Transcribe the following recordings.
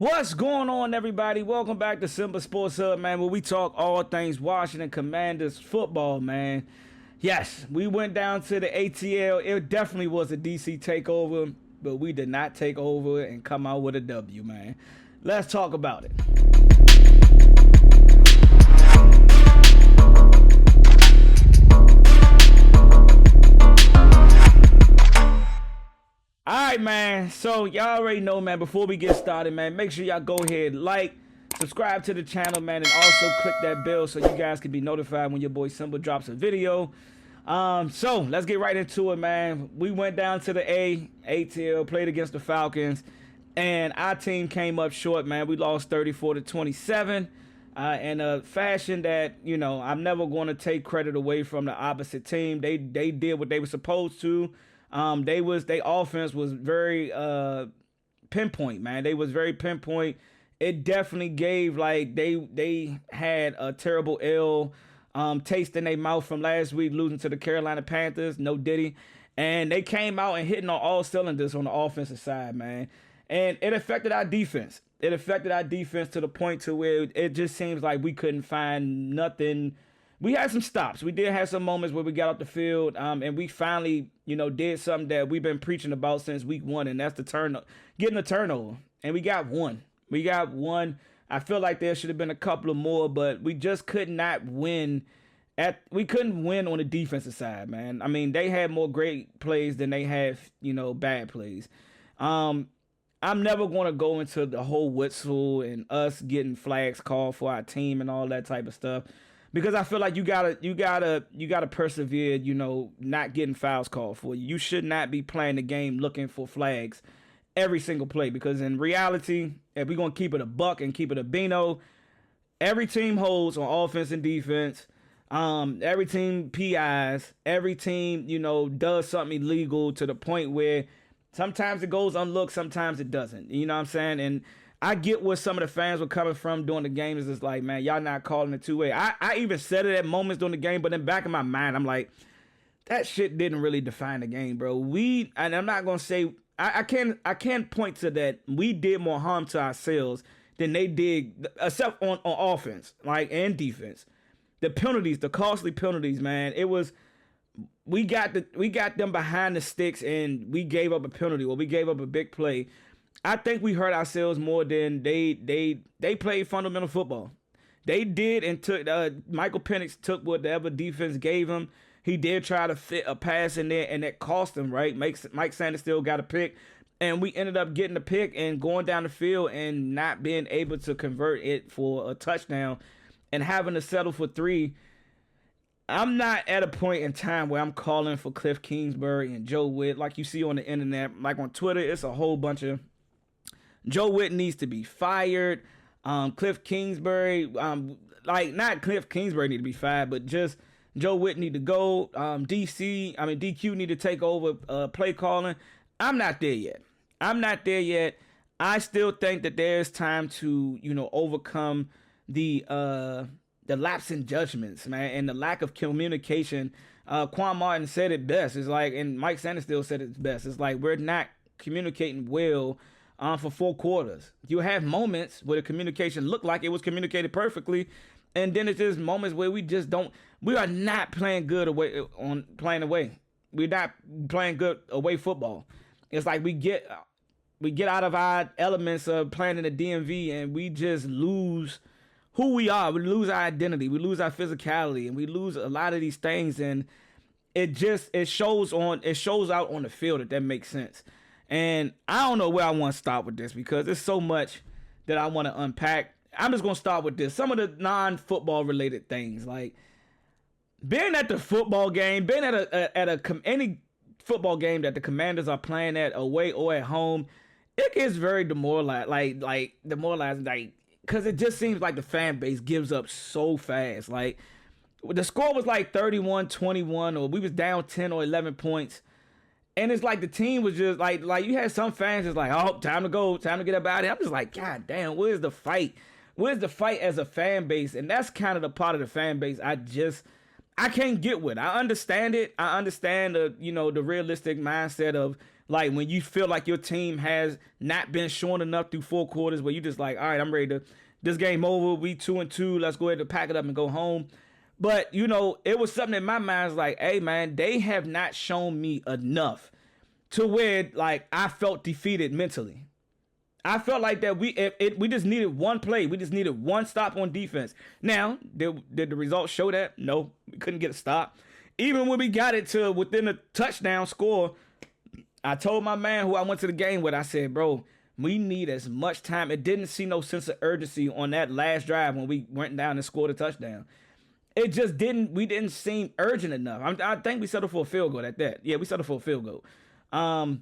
What's going on, everybody? Welcome back to Simple Sports Hub, man, where we talk all things Washington Commanders football, man. Yes, we went down to the ATL. It definitely was a DC takeover, but we did not take over and come out with a W, man. Let's talk about it. All right, man. So y'all already know, man. Before we get started, man, make sure y'all go ahead, like, subscribe to the channel, man, and also click that bell so you guys can be notified when your boy Simba drops a video. So let's get right into it, man. We went down to the ATL, played against the Falcons, and our team came up short, man. We lost 34-27. In a fashion that, I'm never going to take credit away from the opposite team. They did what they were supposed to. Their offense was very pinpoint, man. They was very pinpoint. It definitely gave, like, they had a terrible taste in their mouth from last week, losing to the Carolina Panthers, no Diddy. And they came out and hitting on all cylinders on the offensive side, man. And it affected our defense. It affected our defense to the point to where it just seems like we couldn't find nothing. We had some stops. We did have some moments where we got off the field, and we finally, did something that we've been preaching about since week one, and that's getting a turnover. And we got one. I feel like there should have been a couple of more, but we just could not win. We couldn't win on the defensive side, man. I mean, they had more great plays than they had, bad plays. I'm never going to go into the whole whistle and us getting flags called for our team and all that type of stuff, because I feel like you gotta persevere, not getting fouls called for you. You should not be playing the game looking for flags every single play, because in reality, if we're going to keep it a buck and keep it a beano, every team holds on offense and defense. Every team PIs, every team, does something illegal to the point where sometimes it goes unlooked, sometimes it doesn't. You know what I'm saying? And I get where some of the fans were coming from during the game. Is just like, man, y'all not calling it two-way. I even said it at moments during the game, but in the back of my mind, I'm like, that shit didn't really define the game, bro. And I'm not gonna say I can't point to that. We did more harm to ourselves than they did, except on offense, like, and defense. The penalties, the costly penalties, man. It was. We got them behind the sticks, and we gave up a penalty, or we gave up a big play. I think we hurt ourselves more than they played fundamental football. They did, and took Michael Penix took whatever defense gave him. He did try to fit a pass in there, and that cost him, right? Mike Sanders still got a pick, and we ended up getting the pick and going down the field and not being able to convert it for a touchdown and having to settle for 3. I'm not at a point in time where I'm calling for Cliff Kingsbury and Joe Witt like you see on the internet. Like on Twitter, it's a whole bunch of Joe Witt needs to be fired. Cliff Kingsbury, not Cliff Kingsbury need to be fired, but just Joe Witt need to go. DQ need to take over play calling. I'm not there yet. I still think that there's time to, overcome the lapse in judgments, man, and the lack of communication. Quan Martin said it best. It's like, and Mike Sanders still said it best. It's like, we're not communicating well for 4 quarters. You have moments where the communication looked like it was communicated perfectly, and then it's just moments where we are not playing good playing away. We're not playing good away football. It's like we get out of our elements of playing in the DMV, and we just lose who we are. We lose our identity. We lose our physicality, and we lose a lot of these things. And it shows out on the field, if that makes sense. And I don't know where I want to start with this, because there's so much that I want to unpack. I'm just going to start with this. Some of the non-football related things, like being at the football game, being at any football game that the Commanders are playing at, away or at home, it gets very demoralizing, because it just seems like the fan base gives up so fast. Like, the score was like 31-21, or we was down 10 or 11 points. And it's like the team was just like you had some fans just like, oh, time to go, time to get up out of here. I'm just like, God damn, where's the fight? Where's the fight as a fan base? And that's kind of the part of the fan base I can't get with. I understand it. I understand the realistic mindset of Like when you feel like your team has not been showing enough through 4 quarters, where you just like, all right, I'm ready to, this game over. We 2-2. Let's go ahead and pack it up and go home. But, you know, it was something in my mind is like, hey, man, they have not shown me enough to where, like, I felt defeated mentally. I felt like that we just needed one play. We just needed one stop on defense. Now, did the results show that? No, we couldn't get a stop. Even when we got it to within a touchdown score, I told my man who I went to the game with, I said, bro, we need as much time. It didn't see no sense of urgency on that last drive when we went down and scored a touchdown. It just we didn't seem urgent enough. I think we settled for a field goal at that. Yeah, we settled for a field goal. Yeah,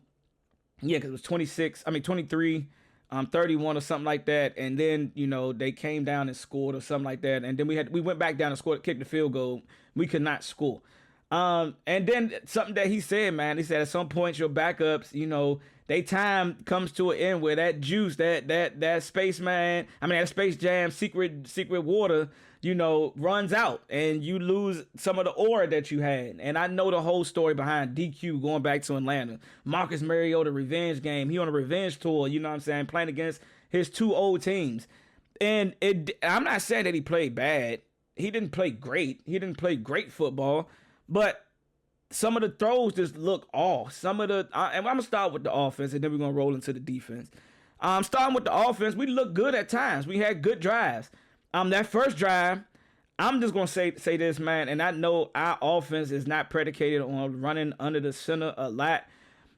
because it was 23, 31 or something like that. And then, you know, they came down and scored or something like that. And then we went back down and scored, kicked the field goal. We could not score. And then something that he said, man, he said at some point your backups, you know, they time comes to an end where that juice, that Space Jam secret water, you know, runs out and you lose some of the aura that you had. And I know the whole story behind DQ going back to Atlanta. Marcus Mariota revenge game. He on a revenge tour, you know what I'm saying, playing against his two old teams. And I'm not saying that he played bad. He didn't play great. He didn't play great football. But some of the throws just look off. And I'm going to start with the offense, and then we're going to roll into the defense. Starting with the offense, we looked good at times. We had good drives. That first drive, I'm just going to say this, man, and I know our offense is not predicated on running under the center a lot,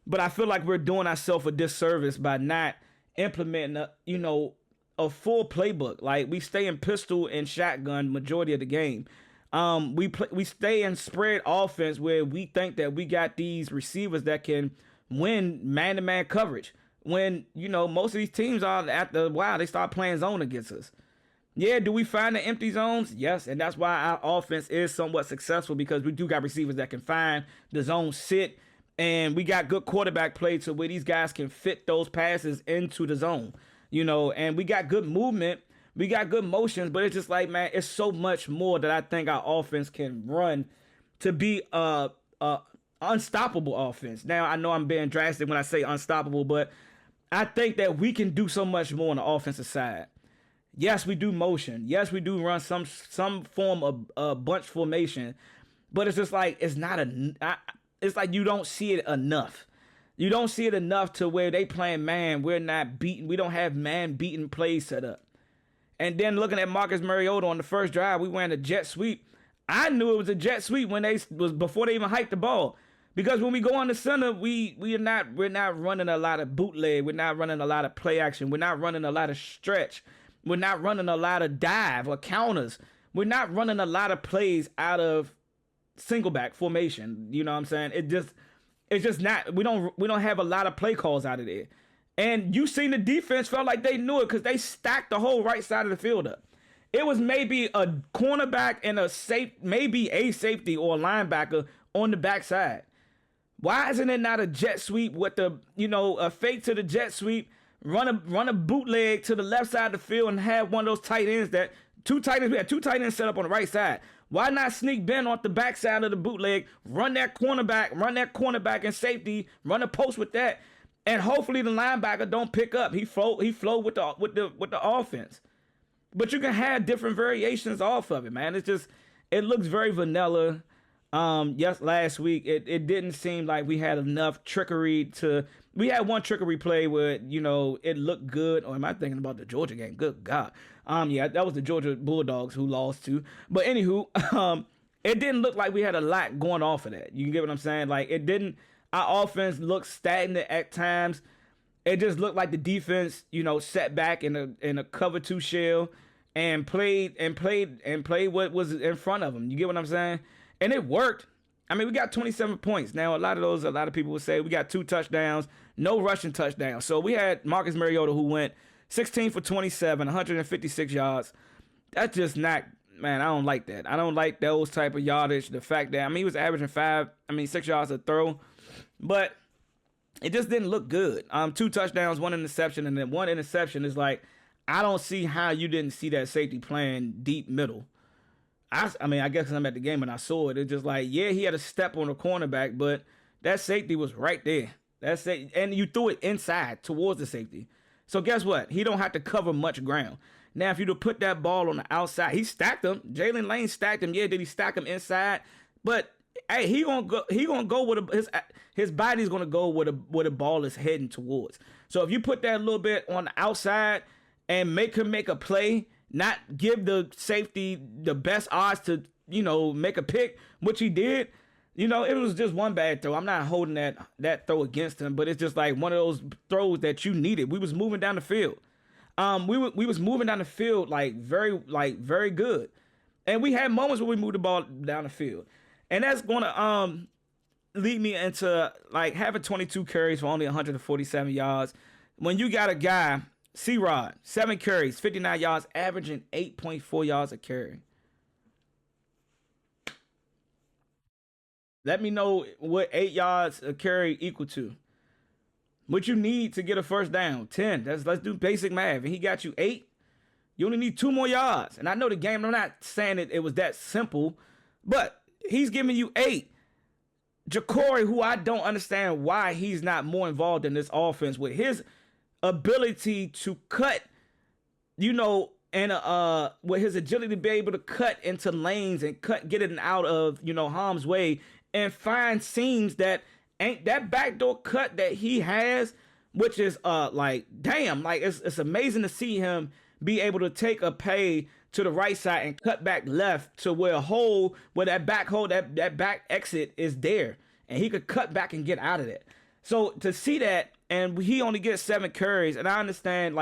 but I feel like we're doing ourselves a disservice by not implementing, a full playbook. Like, we stay in pistol and shotgun majority of the game. We stay in spread offense where we think that we got these receivers that can win man-to-man coverage. When, you know, most of these teams are after a while, they start playing zone against us. Yeah, do we find the empty zones? Yes, and that's why our offense is somewhat successful, because we do got receivers that can find the zone sit, and we got good quarterback play to where these guys can fit those passes into the zone, you know, and we got good movement. We got good motions, but it's just like, man, it's so much more that I think our offense can run to be a unstoppable offense. Now, I know I'm being drastic when I say unstoppable, but I think that we can do so much more on the offensive side. Yes, we do motion. Yes, we do run some form of bunch formation, but it's just like it's like you don't see it enough. You don't see it enough to where they playing man. We're not beating. We don't have man beating plays set up. And then looking at Marcus Mariota on the first drive, we ran a jet sweep. I knew it was a jet sweep before they even hiked the ball. Because when we go on the center, we're not running a lot of bootleg. We're not running a lot of play action. We're not running a lot of stretch. We're not running a lot of dive or counters. We're not running a lot of plays out of single back formation. You know what I'm saying? It's just not. We don't have a lot of play calls out of there. And you seen the defense felt like they knew it because they stacked the whole right side of the field up. It was maybe a cornerback and maybe a safety or a linebacker on the backside. Why isn't it not a jet sweep with a fake to the jet sweep, run a bootleg to the left side of the field and have one of those tight ends we had two tight ends set up on the right side. Why not sneak Ben off the backside of the bootleg, run that cornerback and safety, run a post with that, and hopefully the linebacker don't pick up. He flow with the offense. But you can have different variations off of it, man. It looks very vanilla. Last week it didn't seem like we had enough trickery we had one trickery play where, it looked good. Or am I thinking about the Georgia game? Good God. That was the Georgia Bulldogs who lost to. But anywho, it didn't look like we had a lot going off of that. You get what I'm saying? Like, our offense looked stagnant at times. It just looked like the defense, sat back in a cover 2 shell and played what was in front of them. You get what I'm saying? And it worked. I mean, we got 27 points. Now, a lot of people would say we got 2 touchdowns, no rushing touchdowns. So we had Marcus Mariota, who went 16 for 27, 156 yards. That's just not, man, I don't like that. I don't like those type of yardage. The fact that, he was averaging 6 yards a throw. But it just didn't look good. 2 touchdowns, 1 interception, and then 1 interception is like, I don't see how you didn't see that safety playing deep middle. I guess I'm at the game and I saw it. It's just like, yeah, he had a step on the cornerback, but that safety was right there. That's it. And you threw it inside towards the safety. So guess what? He don't have to cover much ground. Now, if you to put that ball on the outside, he stacked him. Jalen Lane stacked him. Yeah, did he stack him inside? But hey, he gonna go. He gonna go with his body's gonna go where the ball is heading towards. So if you put that a little bit on the outside and make him make a play, not give the safety the best odds to make a pick, which he did. It was just one bad throw. I'm not holding that throw against him, but it's just like one of those throws that you needed. We was moving down the field. We was moving down the field very good, and we had moments where we moved the ball down the field, and that's gonna lead me into like having 22 carries for only 147 yards. When you got a guy, C-Rod, 7 carries, 59 yards, averaging 8.4 yards a carry. Let me know what 8 yards a carry equal to. What you need to get a first down, 10. Let's do basic math. And he got you 8. You only need 2 more yards. And I know the game, I'm not saying it was that simple, but he's giving you 8. Jacory, who I don't understand why he's not more involved in this offense with his ability to cut, and with his agility to be able to cut into lanes and get it out of, harm's way and find seams that ain't that backdoor cut that he has, which is damn, it's amazing to see him be able to take a pay to the right side and cut back left to where that back exit is there, and he could cut back and get out of it. So to see that, and he only gets 7 carries, and I understand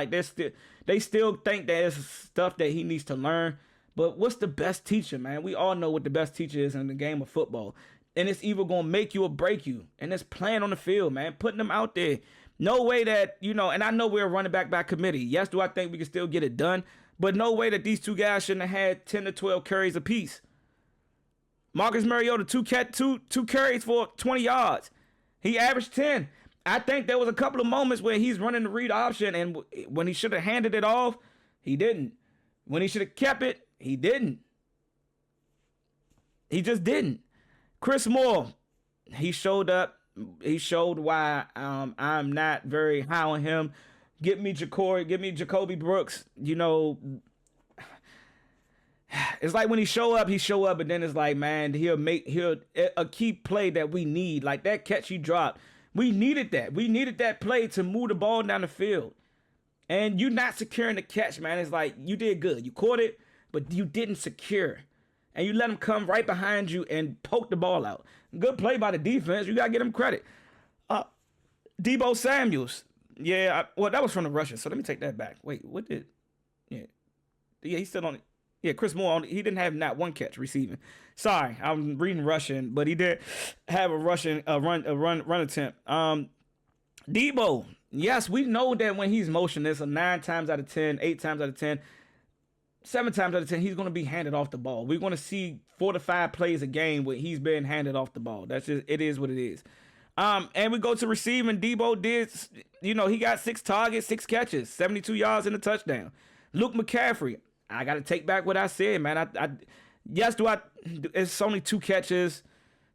they still think that it's stuff that he needs to learn. But what's the best teacher, man? We all know what the best teacher is in the game of football. And it's either going to make you or break you. And it's playing on the field, man. Putting them out there. No way that, and I know we're running back by committee. Yes, do I think we can still get it done? But no way that these two guys shouldn't have had 10 to 12 carries apiece. Marcus Mariota, two carries for 20 yards. He averaged 10. I think there was a couple of moments where he's running the read option, and when he should have handed it off, he didn't. When he should have kept it, he didn't. He just didn't. Chris Moore, he showed up. He showed why I'm not very high on him. Give me Jacoby Brooks. It's like when he show up, but then it's like, man, he'll a key play that we need, like that catch he dropped. We needed that. We needed that play to move the ball down the field. And you're not securing the catch, man. It's like you did good. You caught it, but you didn't secure. And you let him come right behind you and poke the ball out. Good play by the defense. You got to give him credit. Deebo Samuels. Yeah, that was from the Russians, so let me take that back. Wait, what did... Yeah, he's still on it. Yeah, Chris Moore, he didn't have not one catch receiving. Sorry, I'm reading Russian, but he did have a run attempt. Deebo, yes, we know that when he's motionless, 9 times out of 10, 8 times out of 10, 7 times out of 10, he's going to be handed off the ball. We're going to see 4 to 5 plays a game where he's been handed off the ball. That's just, it is what it is. And we go to receiving. Deebo did, he got 6 targets, 6 catches, 72 yards and a touchdown. Luke McCaffrey, I got to take back what I said, man. It's only 2 catches,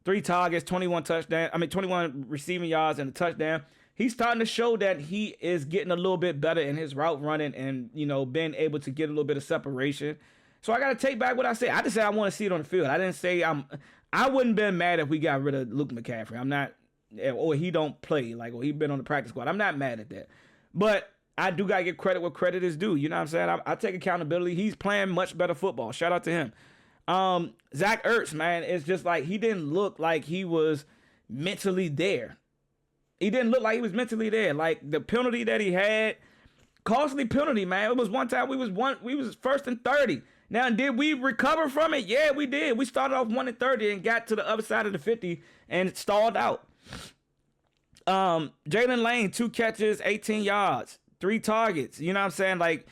3 targets, 21 receiving yards and a touchdown. He's starting to show that he is getting a little bit better in his route running and, being able to get a little bit of separation. So I got to take back what I said. I just said I want to see it on the field. I didn't say I wouldn't been mad if we got rid of Luke McCaffrey. I'm not, or he don't play, or he been on the practice squad. I'm not mad at that. But I do got to give credit where credit is due. You know what I'm saying? I take accountability. He's playing much better football. Shout out to him. Zach Ertz, man, it's just like he didn't look like he was mentally there. He didn't look like he was mentally there. Like the penalty that he had, costly penalty, man. It was one time we was 1st and 30. Now, did we recover from it? Yeah, we did. We started off 1 and 30 and got to the other side of the 50 and stalled out. Jalen Lane, 2 catches, 18 yards, 3 targets. You know what I'm saying? Like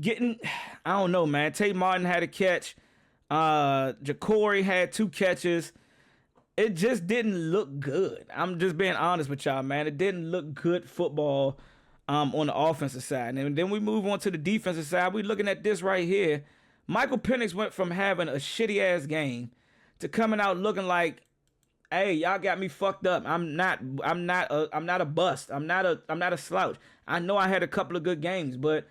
I don't know, man. Tate Martin had a catch. Jacory had 2 catches. It just didn't look good. I'm just being honest with y'all, man. It didn't look good football on the offensive side. And then we move on to the defensive side. We're looking at this right here. Michael Penix went from having a shitty-ass game to coming out looking like Hey, y'all got me fucked up. I'm not a bust. I'm not a slouch. I know I had a couple of good games, but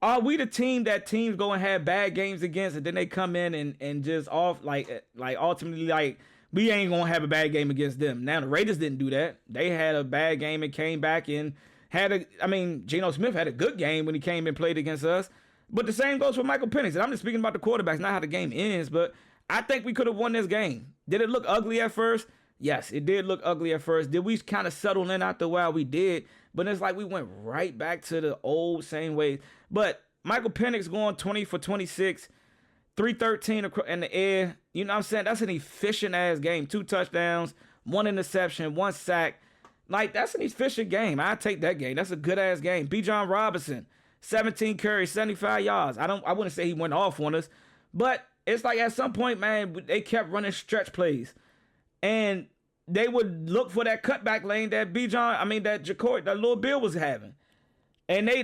are we the team that teams go and have bad games against, and then they come in and just off like ultimately like we ain't gonna have a bad game against them? Now the Raiders didn't do that. They had a bad game and came back and Geno Smith had a good game when he came and played against us. But the same goes for Michael Penix. And I'm just speaking about the quarterbacks, not how the game ends. But I think we could have won this game. Did it look ugly at first? Yes, it did look ugly at first. Did we kind of settle in after a while? We did. But it's like we went right back to the old same ways. But Michael Penix going 20 for 26, 313 in the air. You know what I'm saying? That's an efficient-ass game. 2 touchdowns, 1 interception, 1 sack. Like, that's an efficient game. I take that game. That's a good-ass game. Bijan Robinson, 17 carries, 75 yards. I wouldn't say he went off on us. But it's like at some point, man, they kept running stretch plays. And they would look for that cutback lane that that little Bill was having. And they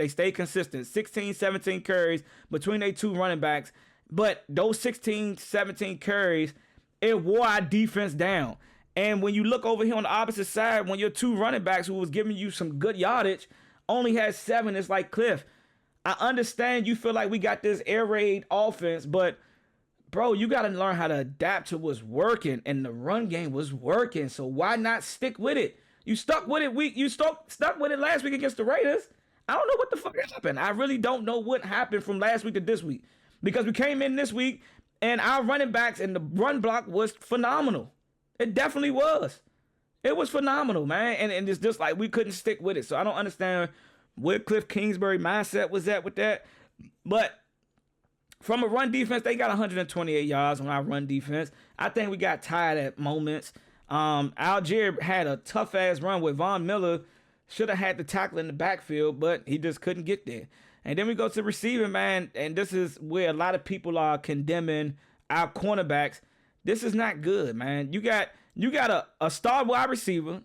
stayed consistent. 16, 17 carries between their 2 running backs. But those 16, 17 carries, it wore our defense down. And when you look over here on the opposite side, when your 2 running backs who was giving you some good yardage only had 7, it's like, Cliff, I understand you feel like we got this air raid offense, but bro, you got to learn how to adapt to what's working, and the run game was working. So why not stick with it? You stuck with it. You stuck with it last week against the Raiders. I don't know what the fuck happened. I really don't know what happened from last week to this week, because we came in this week and our running backs and the run block was phenomenal. It definitely was. It was phenomenal, man. And it's just like we couldn't stick with it. So I don't understand where Cliff Kingsbury mindset was at with that. But from a run defense, they got 128 yards on our run defense. I think we got tired at moments. Algier had a tough-ass run with Von Miller. Should have had the tackle in the backfield, but he just couldn't get there. And then we go to receiving, man, and this is where a lot of people are condemning our cornerbacks. This is not good, man. You got a star wide receiver,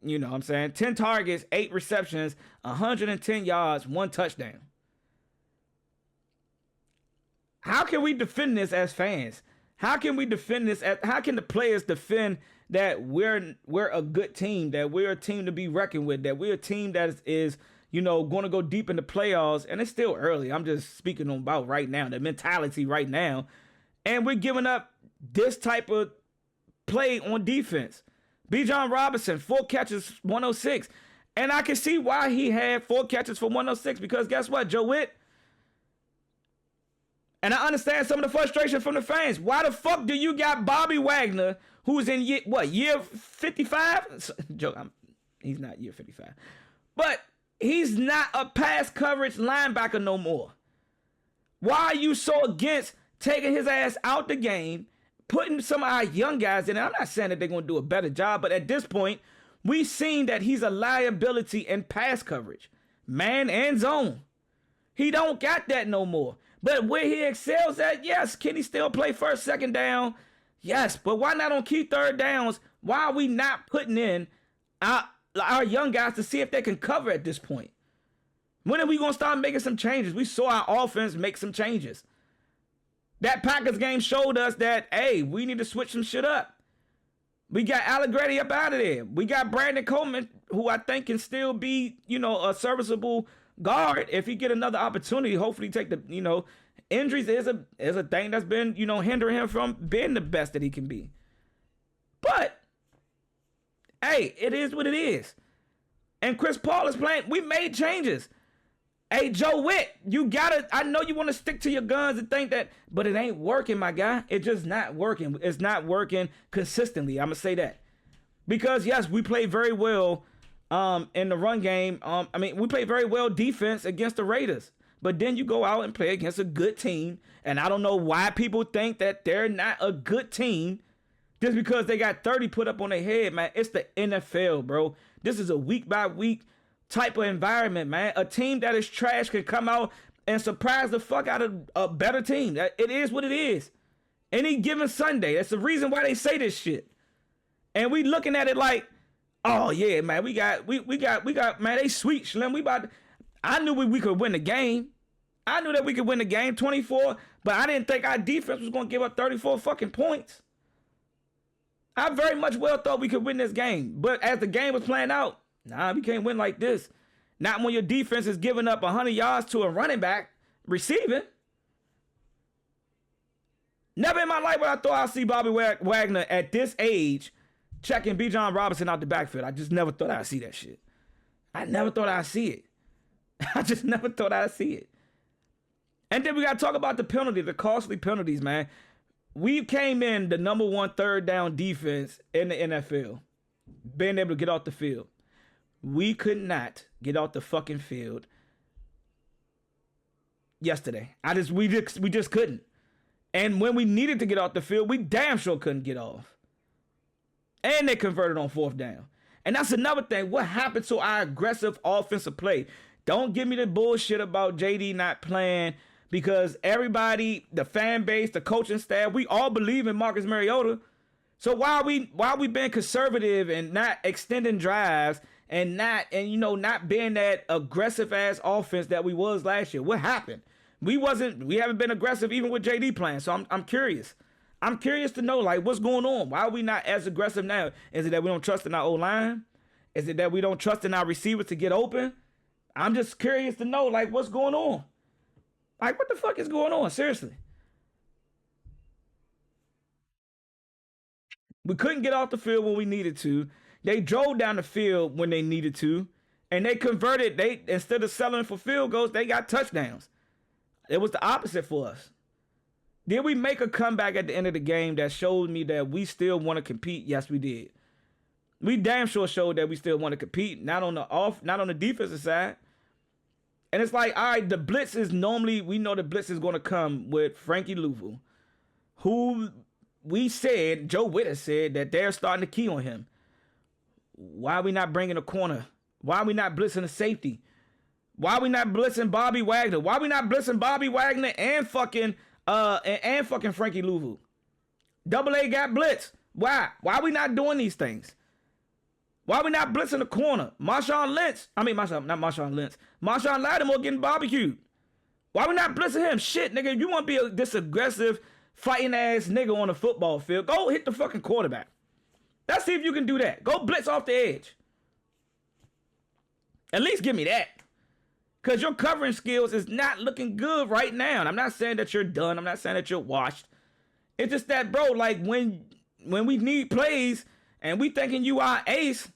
you know what I'm saying, 10 targets, 8 receptions, 110 yards, 1 touchdown. How can we defend this as fans? How can we defend this? How can the players defend that we're a good team, that we're a team to be reckoned with, that we're a team that is going to go deep in the playoffs? And it's still early. I'm just speaking about right now, the mentality right now. And we're giving up this type of play on defense. Bijan Robinson, 4 catches, 106. And I can see why he had 4 catches for 106, because guess what, Joe Witt? And I understand some of the frustration from the fans. Why the fuck do you got Bobby Wagner, who's in year 55? Joke, he's not year 55. But he's not a pass coverage linebacker no more. Why are you so against taking his ass out the game, putting some of our young guys in? And I'm not saying that they're going to do a better job, but at this point, we've seen that he's a liability in pass coverage, man and zone. He don't got that no more. But where he excels at, yes. Can he still play first, second down? Yes. But why not on key third downs? Why are we not putting in our young guys to see if they can cover at this point? When are we going to start making some changes? We saw our offense make some changes. That Packers game showed us that, hey, we need to switch some shit up. We got Allegretti up out of there. We got Brandon Coleman, who I think can still be, a serviceable guard if he get another opportunity. Hopefully take the, injuries is a thing that's been, hindering him from being the best that he can be. But, hey, it is what it is. And Chris Paul is playing. We made changes. Hey, Joe Witt, I know you want to stick to your guns and think that, but it ain't working, my guy. It's just not working. It's not working consistently. I'm going to say that. Because, yes, we played very well in the run game. We played very well defense against the Raiders. But then you go out and play against a good team. And I don't know why people think that they're not a good team just because they got 30 put up on their head, man. It's the NFL, bro. This is a week-by-week type of environment, man. A team that is trash can come out and surprise the fuck out of a better team. It is what it is. Any given Sunday. That's the reason why they say this shit. And we looking at it like, oh yeah, man, we got, man, they sweet, Slim. I knew we could win the game. I knew that we could win the game 24. But I didn't think our defense was going to give up 34 fucking points. I very much well thought we could win this game. But as the game was playing out, nah, we can't win like this. Not when your defense is giving up 100 yards to a running back receiving. Never in my life would I thought I'd see Bobby Wagner at this age checking Bijan Robinson out the backfield. I just never thought I'd see that shit. I never thought I'd see it. I just never thought I'd see it. And then we got to talk about the penalty, the costly penalties, man. We came in the number 1 third down defense in the NFL, being able to get off the field. We could not get off the fucking field yesterday. We just couldn't. And when we needed to get off the field, we damn sure couldn't get off. And they converted on 4th down. And that's another thing. What happened to our aggressive offensive play? Don't give me the bullshit about JD not playing, because everybody, the fan base, the coaching staff, we all believe in Marcus Mariota. So why are we being conservative and not extending drives and not being that aggressive ass offense that we was last year? What happened? We haven't been aggressive even with JD playing. So I'm curious. I'm curious to know, like, what's going on? Why are we not as aggressive now? Is it that we don't trust in our O-line? Is it that we don't trust in our receivers to get open? I'm just curious to know, like, what's going on? Like, what the fuck is going on? Seriously. We couldn't get off the field when we needed to. They drove down the field when they needed to. And they converted. Instead of settling for field goals, they got touchdowns. It was the opposite for us. Did we make a comeback at the end of the game that showed me that we still want to compete? Yes, we did. We damn sure showed that we still want to compete, not on the defensive side. And it's like, all right, the blitz is normally, we know the blitz is going to come with Frankie Louisville, who Joe Witter said that they're starting to key on him. Why are we not bringing a corner? Why are we not blitzing a safety? Why are we not blitzing Bobby Wagner? Why are we not blitzing Bobby Wagner and fucking Frankie Louisville? Double A got blitz. Why? Why are we not doing these things? Why are we not blitzing the corner? Marshawn Lattimore getting barbecued. Why are we not blitzing him? Shit, nigga, if you want to be this aggressive, fighting ass nigga on the football field, go hit the fucking quarterback. Let's see if you can do that. Go blitz off the edge. At least give me that. Because your covering skills is not looking good right now. And I'm not saying that you're done. I'm not saying that you're washed. It's just that, bro, like when we need plays and we thinking you are ace,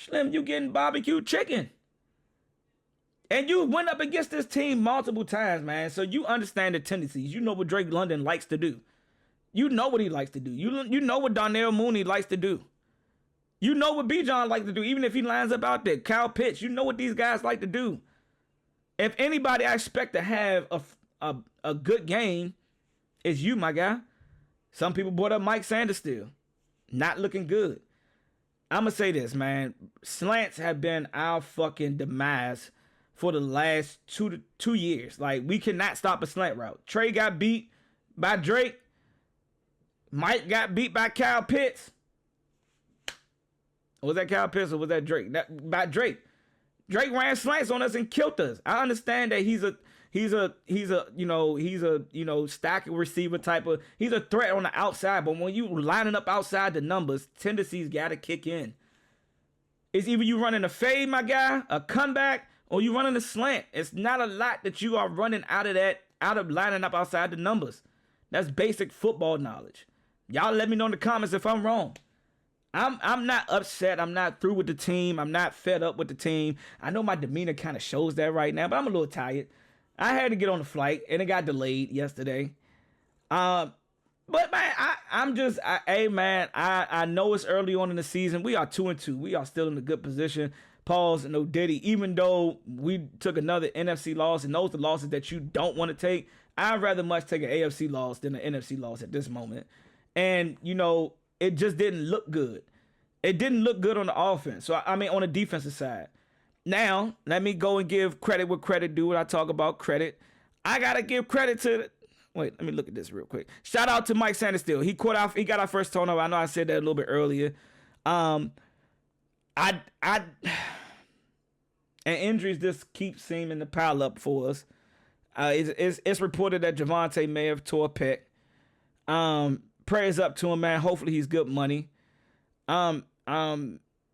Slim, you getting barbecue chicken. And you went up against this team multiple times, man. So you understand the tendencies. You know what Drake London likes to do. You know what he likes to do. You know what Darnell Mooney likes to do. You know what Bijan likes to do, even if he lines up out there. Kyle Pitts, you know what these guys like to do. If anybody I expect to have a good game, it's you, my guy. Some people brought up Mike Sanders still. Not looking good. I'm going to say this, man. Slants have been our fucking demise for the last 2 years. Like, we cannot stop a slant route. Trey got beat by Drake. Mike got beat by Kyle Pitts. Was that Kyle Pitts or was that Drake? By Drake. Drake ran slants on us and killed us. I understand that he's a stack receiver type of, he's a threat on the outside, but when you lining up outside the numbers, tendencies got to kick in. It's either you running a fade, my guy, a comeback, or you running a slant. It's not a lot that you are running out of lining up outside the numbers. That's basic football knowledge. Y'all let me know in the comments if I'm wrong. I'm not upset. I'm not through with the team. I'm not fed up with the team. I know my demeanor kind of shows that right now, but I'm a little tired. I had to get on the flight, and it got delayed yesterday. But, man, I know it's early on in the season. We are 2-2. We are still in a good position. Pause, no Diddy. Even though we took another NFC loss, and those are the losses that you don't want to take, I'd rather much take an AFC loss than an NFC loss at this moment. And, it just didn't look good. It didn't look good on the offense. So, on the defensive side. Now, let me go and give credit where credit due when I talk about credit. I got to give credit to wait, let me look at this real quick. Shout out to Mike Sanders still. He got our first turnover. I know I said that a little bit earlier. And injuries just keep seeming to pile up for us. It's reported that Javonte may have tore a pec. Prayers up to him, man. Hopefully he's good money.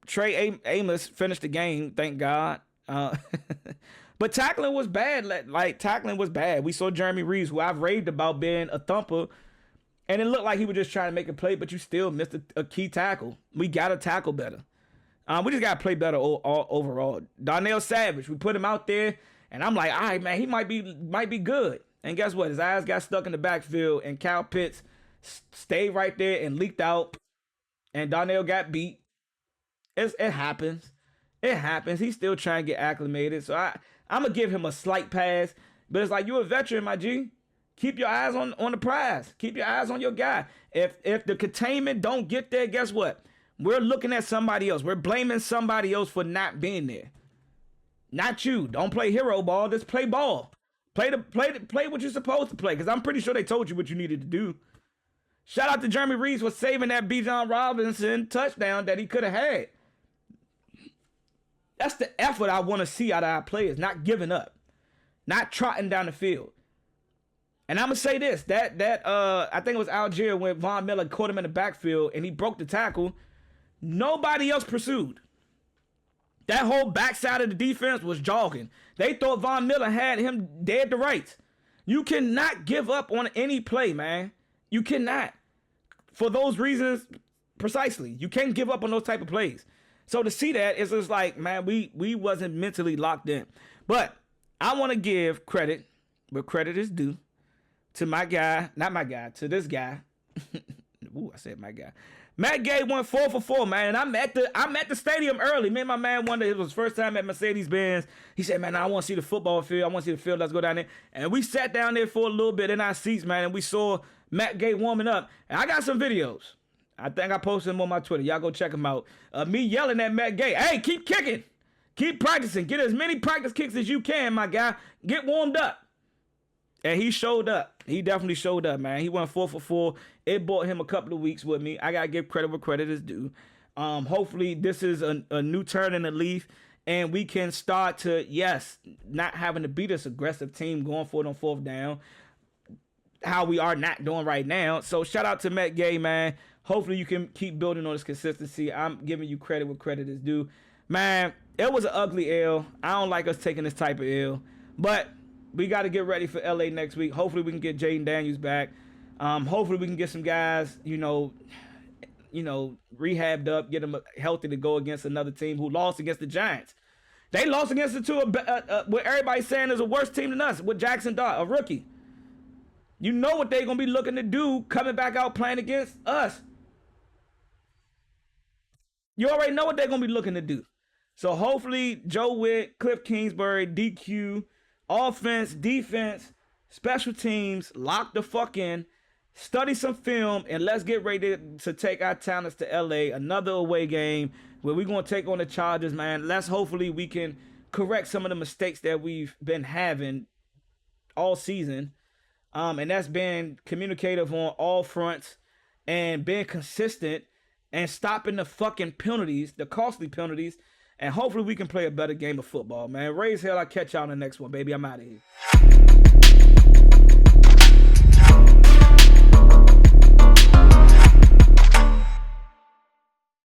Trey Amos finished the game, thank God. But tackling was bad. Like tackling was bad. We saw Jeremy Reeves, who I've raved about being a thumper, and it looked like he was just trying to make a play, but you still missed a key tackle. We got to tackle better. We just got to play better overall. Darnell Savage, we put him out there, and I'm like, all right, man, he might be good. And guess what? His eyes got stuck in the backfield, and Kyle Pitts stayed right there and leaked out, and Darnell got beat. It happens. It happens. He's still trying to get acclimated. So I'm going to give him a slight pass. But it's like, you're a veteran, my G. Keep your eyes on the prize. Keep your eyes on your guy. If the containment don't get there, guess what? We're looking at somebody else. We're blaming somebody else for not being there. Not you. Don't play hero ball. Just play ball. Play what you're supposed to play. Because I'm pretty sure they told you what you needed to do. Shout out to Jeremy Reeves for saving that Bijan Robinson touchdown that he could have had. That's the effort I want to see out of our players. Not giving up. Not trotting down the field. And I'm going to say this. I think it was Algier when Von Miller caught him in the backfield and he broke the tackle. Nobody else pursued. That whole backside of the defense was jogging. They thought Von Miller had him dead to rights. You cannot give up on any play, man. You cannot. For those reasons, precisely. You can't give up on those type of plays. So to see that, it's just like, man, we wasn't mentally locked in. But I want to give credit where credit is due to my guy, not my guy, to this guy. Ooh, I said my guy. Matt Gay went 4 for 4, man. And I'm at the stadium early. Me and my man wondered, it was his first time at Mercedes-Benz. He said, man, I want to see the football field. I want to see the field. Let's go down there. And we sat down there for a little bit in our seats, man, and we saw Matt Gay warming up. And I got some videos. I think I posted them on my Twitter. Y'all go check them out. Me yelling at Matt Gay, hey, keep kicking. Keep practicing. Get as many practice kicks as you can, my guy. Get warmed up. And he showed up. He definitely showed up, man. He went 4 for 4. It bought him a couple of weeks with me. I got to give credit where credit is due. Hopefully, this is a new turn in the leaf, and we can start to, yes, not having to beat this aggressive team going for it on 4th down, how we are not doing right now. So, shout out to Matt Gay, man. Hopefully, you can keep building on this consistency. I'm giving you credit where credit is due. Man, it was an ugly L. I don't like us taking this type of L, but we got to get ready for LA next week. Hopefully, we can get Jaden Daniels back. Hopefully, we can get some guys, rehabbed up, get them healthy to go against another team who lost against the Giants. They lost against what everybody's saying is a worse team than us, with Jackson Dart, a rookie. You know what they're going to be looking to do coming back out playing against us. You already know what they're going to be looking to do. So, hopefully, Joe Witt, Cliff Kingsbury, DQ, offense, defense, special teams, lock the fuck in, study some film, and let's get ready to take our talents to LA. Another away game where we're going to take on the Chargers, man. Hopefully we can correct some of the mistakes that we've been having all season. And that's been communicative on all fronts and being consistent and stopping the fucking penalties, the costly penalties. And hopefully we can play a better game of football, man. Raise hell, I'll catch y'all in the next one, baby. I'm out of here.